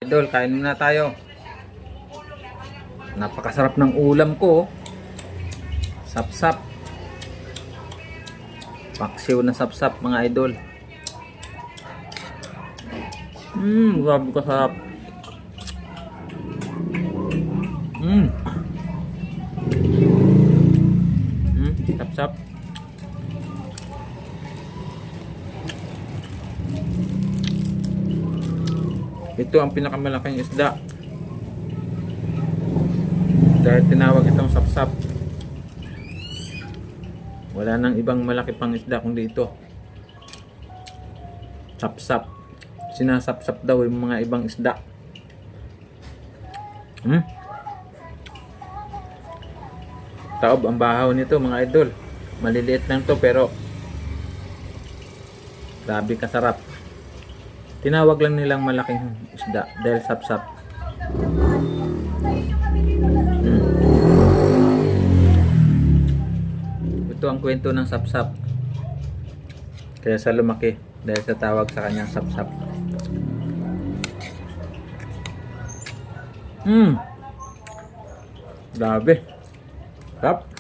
Idol, kain muna tayo. Napakasarap ng ulam ko. Sapsap. Paksiw na sapsap mga idol. Grabe kasarap. Sapsap. Ito ang pinakamalaking isda. Dahil tinawag itong sapsap. Wala nang ibang malaki pang isda kundi ito. Sapsap. Sinasapsap daw yung mga ibang isda. Taob ang bahaw nito mga idol. Maliliit lang to pero grabe kasarap. Tinawag lang nilang malaking isda dahil sapsap. Ito ang kwento ng sapsap. Kaya sa lumaki dahil sa tawag sa kanyang sapsap. Grabe. Sarap.